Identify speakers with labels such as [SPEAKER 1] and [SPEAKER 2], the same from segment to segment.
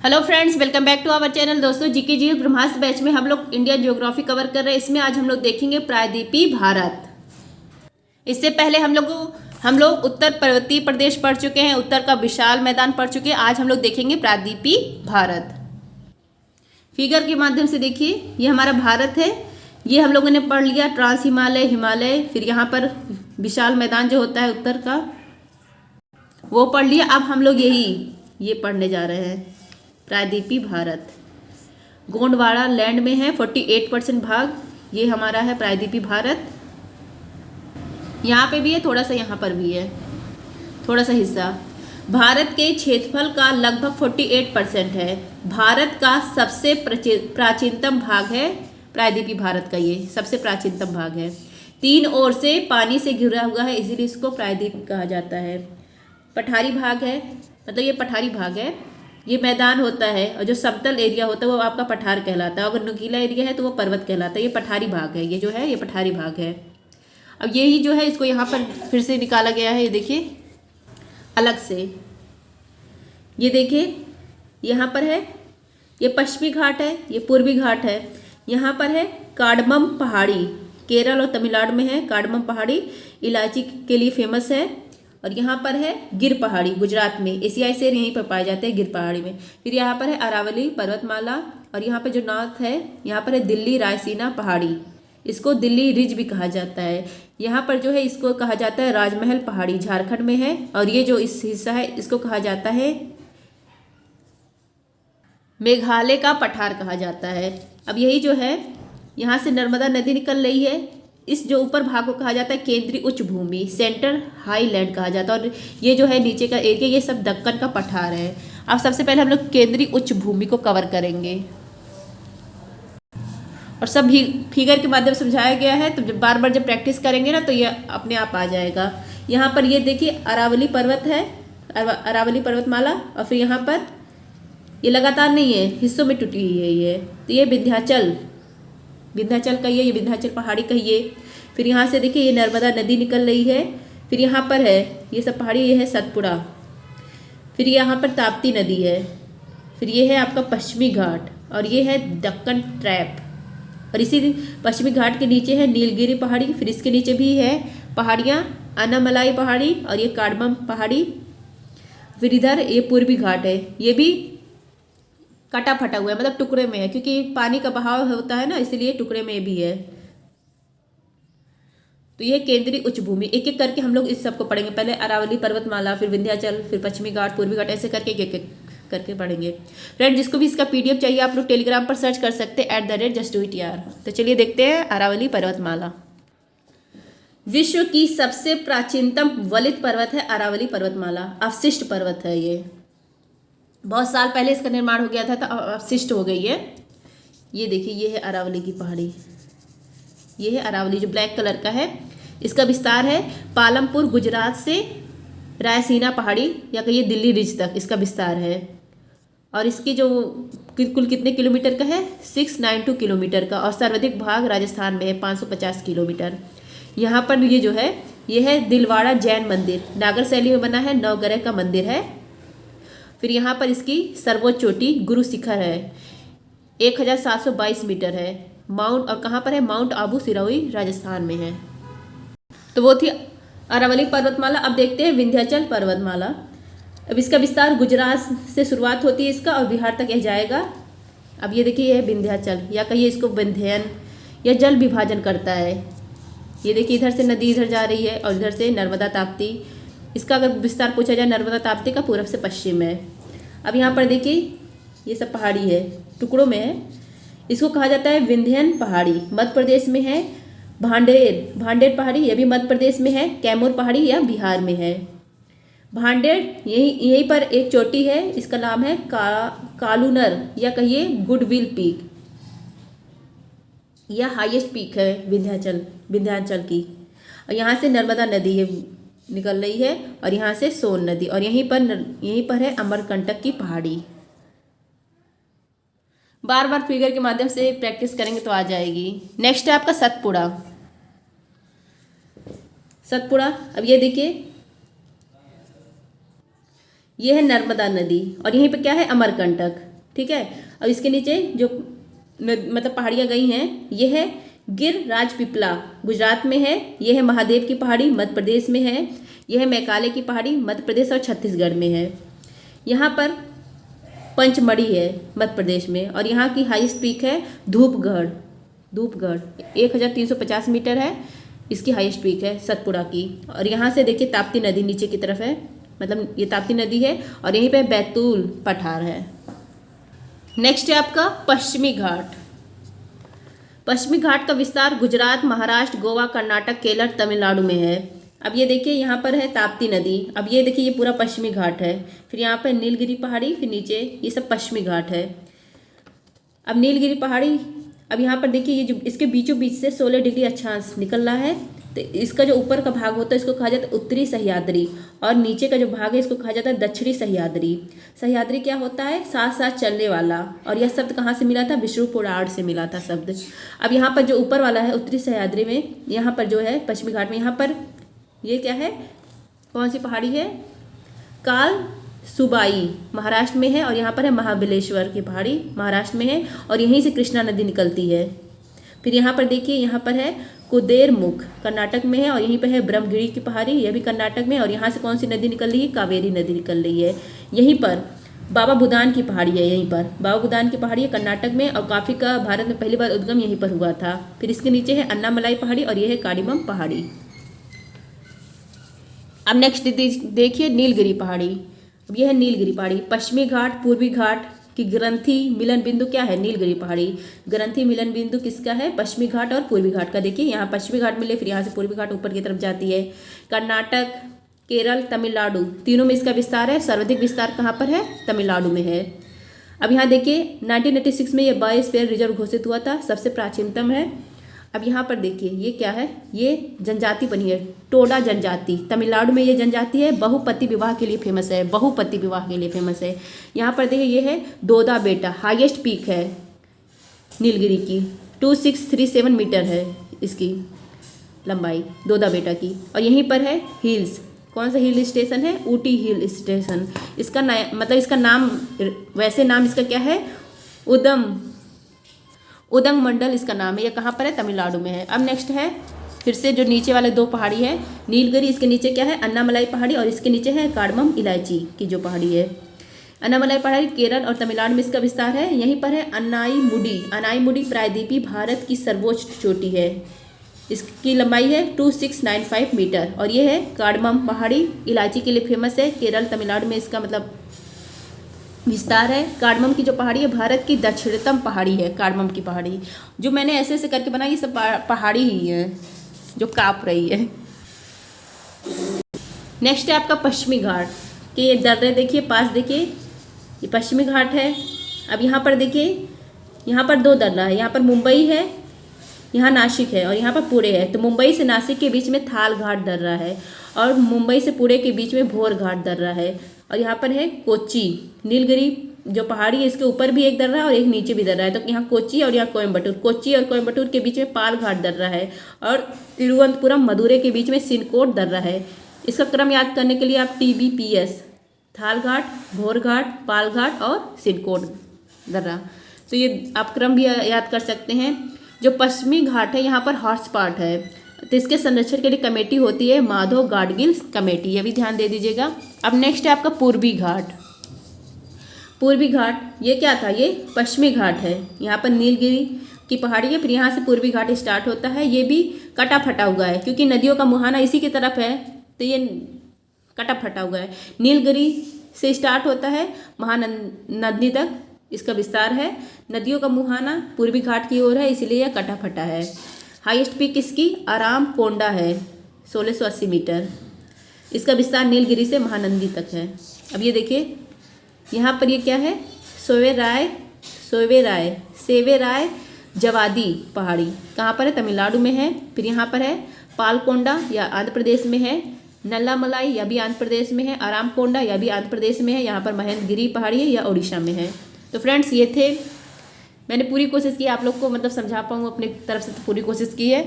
[SPEAKER 1] Hello friends, welcome back to our channel. दोस्तों, GK जी Brahmastra batch में हम लोग इंडियन ज्योग्राफी कवर कर रहे हैं। इसमें आज हम लोग देखेंगे प्रायद्वीपीय भारत। इससे पहले हम लोग उत्तर पर्वतीय प्रदेश पढ़ चुके हैं, उत्तर का विशाल मैदान पढ़ चुके हैं। आज हम लोग देखेंगे प्रायद्वीपीय भारत। फिगर के माध्यम से देखिए, ये हमारा भारत है। ये हम लोगों ने पढ़ लिया ट्रांस हिमालय, हिमालय, फिर यहाँ पर विशाल मैदान जो होता है उत्तर का, वो पढ़ लिया। अब हम लोग ये पढ़ने जा रहे हैं प्रायद्वीपीय भारत। गोंडवाना लैंड में है 48% भाग, ये हमारा है प्रायद्वीपीय भारत। यहाँ पे भी है, थोड़ा सा यहाँ पर भी है, थोड़ा सा हिस्सा। भारत के क्षेत्रफल का लगभग 48% है। भारत का सबसे प्राचीनतम भाग है प्रायद्वीपीय भारत का, ये सबसे प्राचीनतम भाग है। 3 ओर से पानी से घिरा हुआ है, इसीलिए इसको प्रायद्वीप कहा जाता है। पठारी भाग है, मतलब ये पठारी भाग है, ये मैदान होता है, और जो समतल एरिया होता है वो आपका पठार कहलाता है। अगर नुकीला एरिया है तो वो पर्वत कहलाता है। ये पठारी भाग है, ये जो है ये पठारी भाग है। अब यही जो है इसको यहाँ पर फिर से निकाला गया है, ये देखिए अलग से। ये देखिए यहाँ पर है, ये पश्चिमी घाट है, ये पूर्वी घाट है। यहाँ पर है कार्डमम पहाड़ी, केरल और तमिलनाडु में है। कार्डमम पहाड़ी इलायची के लिए फेमस है। और यहाँ पर है गिर पहाड़ी, गुजरात में। एशियाई शेर यहीं पर पाए जाते हैं, गिर पहाड़ी में। फिर यहाँ पर है अरावली पर्वतमाला, और यहाँ पर जो नॉर्थ है यहाँ पर है दिल्ली रायसीना पहाड़ी, इसको दिल्ली रिज भी कहा जाता है। यहाँ पर जो है इसको कहा जाता है राजमहल पहाड़ी, झारखंड में है। और ये जो इस हिस्सा है इसको कहा जाता है मेघालय का पठार कहा जाता है। अब यही जो है यहाँ से नर्मदा नदी निकल रही है। इस जो ऊपर भाग को कहा जाता है केंद्रीय उच्च भूमि, सेंटर हाईलैंड कहा जाता है। और ये जो है नीचे का एरिया, ये सब दक्कन का पठार है। अब सबसे पहले हम लोग केंद्रीय उच्च भूमि को कवर करेंगे, और सब भी फिगर के माध्यम से समझाया गया है। तो जब बार बार जब प्रैक्टिस करेंगे ना तो ये अपने आप आ जाएगा। यहाँ पर ये देखिए अरावली पर्वत है, अरावली पर्वतमाला। और फिर यहाँ पर ये लगातार नहीं है, हिस्सों में टूटी हुई है ये। तो ये विंध्याचल कहिए, ये विंध्याचल पहाड़ी कहिए। फिर यहाँ से देखिए ये नर्मदा नदी निकल रही है। फिर यहाँ पर है ये सब पहाड़ी, ये है सतपुड़ा। फिर यहाँ पर ताप्ती नदी है। फिर ये है आपका पश्चिमी घाट, और ये है दक्कन ट्रैप। और इसी पश्चिमी घाट के नीचे है नीलगिरी पहाड़ी। फिर इसके नीचे भी है पहाड़ियाँ, अनामलाई पहाड़ी और ये कार्डमम पहाड़ी। फिर इधर ये पूर्वी घाट है, ये भी कटा फटा हुआ है, मतलब टुकड़े में है, क्योंकि पानी का बहाव होता है ना, इसलिए टुकड़े में भी है। तो ये केंद्रीय उच्च भूमि। एक एक करके हम लोग इस सबको पढ़ेंगे। पहले अरावली पर्वतमाला, फिर विंध्याचल, फिर पश्चिमी घाट, पूर्वी घाट, ऐसे करके एक एक करके पढ़ेंगे। फ्रेंड, जिसको भी इसका PDF चाहिए आप लोग टेलीग्राम पर सर्च कर सकते हैं @justdoityar। तो चलिए देखते हैं अरावली पर्वतमाला। विश्व की सबसे प्राचीनतम वलित पर्वत है अरावली पर्वतमाला। अवशिष्ट पर्वत है ये, बहुत साल पहले इसका निर्माण हो गया था, तो अवशिष्ट हो गई है। ये देखिए ये है अरावली की पहाड़ी, ये है अरावली जो ब्लैक कलर का है। इसका विस्तार है पालमपुर गुजरात से रायसीना पहाड़ी या कहिए दिल्ली रिज तक इसका विस्तार है। और इसकी जो कुल कितने किलोमीटर का है, 692 किलोमीटर का। और सर्वाधिक भाग राजस्थान में है 550 किलोमीटर। यहाँ पर ये जो है ये है दिलवाड़ा जैन मंदिर, नागर शैली में बना है, नवग्रह का मंदिर है। फिर यहाँ पर इसकी सर्वोच्च चोटी गुरु शिखर है, 1722 मीटर है। माउंट, और कहाँ पर है, माउंट आबू सिरोही राजस्थान में है। तो वो थी अरावली पर्वतमाला। अब देखते हैं विंध्याचल पर्वतमाला। अब इसका विस्तार गुजरात से शुरुआत होती है इसका, और बिहार तक यह जाएगा। अब ये देखिए यह विंध्याचल, या कहिए इसको विंध्यन, यह जल विभाजन करता है। ये देखिए इधर से नदी इधर जा रही है, और इधर से नर्मदा ताप्ती। इसका अगर विस्तार पूछा जाए, नर्मदा ताप्ती का पूर्व से पश्चिम है। अब यहाँ पर देखिए ये सब पहाड़ी है, टुकड़ों में है। इसको कहा जाता है विंध्यन पहाड़ी। मध्य प्रदेश में है भांडेर पहाड़ी, यह भी मध्य प्रदेश में है। कैमूर पहाड़ी या बिहार में है। भांडेर यहीं पर एक चोटी है, इसका नाम है कालूनर या कहिए गुडविल पीक। यह हाईएस्ट पीक है विंध्याचल की। और यहाँ से नर्मदा नदी है निकल रही है, और यहाँ से सोन नदी। और यहीं पर है अमरकंटक की पहाड़ी। बार बार फिगर के माध्यम से प्रैक्टिस करेंगे तो आ जाएगी। नेक्स्ट है आपका सतपुड़ा। अब ये देखिए ये है नर्मदा नदी, और यहीं पे क्या है अमरकंटक। ठीक है। अब इसके नीचे जो मतलब पहाड़ियाँ गई हैं, ये है गिर राजपीपला गुजरात में है, ये है महादेव की पहाड़ी मध्य प्रदेश में है, यह है मैकाले की पहाड़ी मध्य प्रदेश और छत्तीसगढ़ में है। यहाँ पर पंचमढ़ी है मध्य प्रदेश में, और यहाँ की हाईएस्ट पीक है धूपगढ़ 1350 मीटर है, इसकी हाईएस्ट पीक है सतपुड़ा की। और यहाँ से देखिए ताप्ती नदी नीचे की तरफ है, मतलब ये ताप्ती नदी है, और यहीं पे बैतूल पठार है। नेक्स्ट है आपका पश्चिमी घाट। पश्चिमी घाट का विस्तार गुजरात, महाराष्ट्र, गोवा, कर्नाटक, केरल, तमिलनाडु में है। अब ये देखिए यहाँ पर है ताप्ती नदी, अब ये देखिए ये पूरा पश्चिमी घाट है, फिर यहाँ पर नीलगिरी पहाड़ी, फिर नीचे ये सब पश्चिमी घाट है। अब नीलगिरी पहाड़ी, अब यहाँ पर देखिए ये जो इसके बीचों बीच से 16 डिग्री अक्षांश निकल रहा है, तो इसका जो ऊपर का भाग होता है इसको कहा जाता है उत्तरी सह्याद्री, और नीचे का जो भाग है इसको कहा जाता है दक्षिणी सह्याद्री। सह्याद्री क्या होता है? साथ साथ चलने वाला, और यह शब्द कहाँ से मिला था? विष्णु पुराण से मिला था शब्द। अब यहाँ पर जो ऊपर वाला है उत्तरी सह्याद्री में, यहाँ पर जो है पश्चिमी घाट में, यहाँ पर ये क्या है, कौन सी पहाड़ी है? काल सुबाई महाराष्ट्र में है, और यहाँ पर है महाबलेश्वर की पहाड़ी महाराष्ट्र में है, और यहीं से कृष्णा नदी निकलती है। फिर यहाँ पर देखिए यहाँ पर है कुदेरमुख कर्नाटक में है, और यहीं पर है ब्रह्मगिरी की पहाड़ी, यह भी कर्नाटक में, और यहाँ से कौन सी नदी निकल रही है? कावेरी नदी निकल रही है। यहीं पर बाबा बुदान की पहाड़ी है, यहीं पर बाबा बुदान की पहाड़ी है कर्नाटक में, और कॉफी का भारत में पहली बार उद्गम यहीं पर हुआ था। फिर इसके नीचे है अन्नामलाई पहाड़ी, और यह है काडीमम पहाड़ी। अब नेक्स्ट देखिए नीलगिरी पहाड़ी। अब यह है नीलगिरी पहाड़ी, पश्चिमी घाट पूर्वी घाट की ग्रंथि मिलन बिंदु क्या है? नीलगिरी पहाड़ी। ग्रंथि मिलन बिंदु किसका है? पश्चिमी घाट और पूर्वी घाट का। देखिए यहाँ पश्चिमी घाट मिले, फिर यहाँ से पूर्वी घाट ऊपर की तरफ जाती है। कर्नाटक, केरल, तमिलनाडु तीनों में इसका विस्तार है। सर्वाधिक विस्तार कहाँ पर है? तमिलनाडु में है। अब यहाँ देखिए 1986 में यह बायोस्फीयर रिजर्व घोषित हुआ था, सबसे प्राचीनतम है। अब यहाँ पर देखिए ये क्या है? ये जनजाति बनी है, टोडा जनजाति। तमिलनाडु में ये जनजाति है, बहुपति विवाह के लिए फेमस है, बहुपति विवाह के लिए फेमस है। यहाँ पर देखिए ये है दोदा बेटा, हाईएस्ट पीक है नीलगिरी की, 2637 मीटर है इसकी लंबाई दोदा बेटा की। और यहीं पर है हिल्स, कौन सा हिल स्टेशन है? Ooty hill station. इसका मतलब इसका नाम, वैसे नाम इसका क्या है? उदंग मंडल इसका नाम है। यह कहाँ पर है? तमिलनाडु में है। अब नेक्स्ट है फिर से जो नीचे वाले दो पहाड़ी है, नीलगिरी, इसके नीचे क्या है? अन्नामलाई पहाड़ी, और इसके नीचे है कार्डमम इलायची की जो पहाड़ी है। अन्नामलाई पहाड़ी केरल और तमिलनाडु में इसका विस्तार है। यहीं पर है अनाईमुडी प्रायद्वीपी भारत की सर्वोच्च चोटी है, इसकी लंबाई है 2695 मीटर, और ये है कार्डमम पहाड़ी, इलायची के लिए फेमस है। केरल तमिलनाडु में इसका मतलब विस्तार है। कार्डमम की जो पहाड़ी है भारत की दक्षिणतम पहाड़ी है। कार्डमम की पहाड़ी जो मैंने ऐसे ऐसे करके बनाई, ये सब पहाड़ी ही है जो काँप रही है। नेक्स्ट है आपका पश्चिमी घाट के ये दर्रे देखिए, पास देखिए ये पश्चिमी घाट है। अब यहाँ पर देखिए, यहाँ पर दो दर्रा है, यहाँ पर मुंबई है, यहाँ नासिक है, और यहाँ पर पुणे है। तो मुंबई से नासिक के बीच में थाल घाट दर्रा है, और मुंबई से पुणे के बीच में भोर घाट दर्रा है, और यहाँ पर है कोच्चि। नीलगिरी जो पहाड़ी है इसके ऊपर भी एक दर्रा और एक नीचे भी दर्रा है, तो यहाँ कोच्चि और यहाँ कोयम्बटूर, कोच्चि और कोयम्बटूर के बीच में पाल घाट दर्रा है, और तिरुवनंतपुरम मदुरै के बीच में सिनकोट दर्रा है। इसका क्रम याद करने के लिए आप TBPS, थाल घाट, भोर घाट, पाल घाट और सिनकोट दर्रा, तो ये आप क्रम भी याद कर सकते हैं। जो पश्चिमी घाट है यहाँ पर हॉटस्पॉट है, तो इसके संरक्षण के लिए कमेटी होती है माधव गाडगिल कमेटी, ये भी ध्यान दे दीजिएगा। अब नेक्स्ट है आपका पूर्वी घाट। पूर्वी घाट ये क्या था? ये पश्चिमी घाट है, यहाँ पर नीलगिरी की पहाड़ी है, फिर यहाँ से पूर्वी घाट स्टार्ट होता है। ये भी कटा फटा हुआ है क्योंकि नदियों का मुहाना इसी की तरफ है, तो ये कटा फटा हुआ है। नीलगिरी से स्टार्ट होता है महानदी तक इसका विस्तार है। नदियों का मुहाना पूर्वी घाट की ओर है, इसलिए यह कटा फटा है। हाईएस्ट पीक इसकी आराम कोंडा है, 1680 मीटर। इसका विस्तार नीलगिरी से महानंदी तक है। अब ये देखिए यहाँ पर ये क्या है? सेवेराय जवादी पहाड़ी कहाँ पर है? तमिलनाडु में है। फिर यहाँ पर है पालकोंडा, या आंध्र प्रदेश में है। नल्लामलाई, यह भी आंध्र प्रदेश में है। आरामकोंडा, यह भी आंध्र प्रदेश में है। यहाँ पर महेंद्रगिरी पहाड़ी है, या उड़ीसा में है। तो फ्रेंड्स ये थे, मैंने पूरी कोशिश की आप लोग को मतलब समझा पाऊँ, अपनी तरफ से तो पूरी कोशिश की है।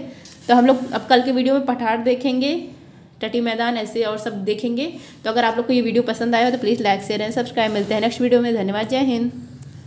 [SPEAKER 1] तो हम लोग अब कल के वीडियो में पठार देखेंगे, टटी मैदान, ऐसे और सब देखेंगे। तो अगर आप लोग को ये वीडियो पसंद आया हो तो please like share and subscribe. मिलते हैं नेक्स्ट वीडियो में। धन्यवाद, जय हिंद।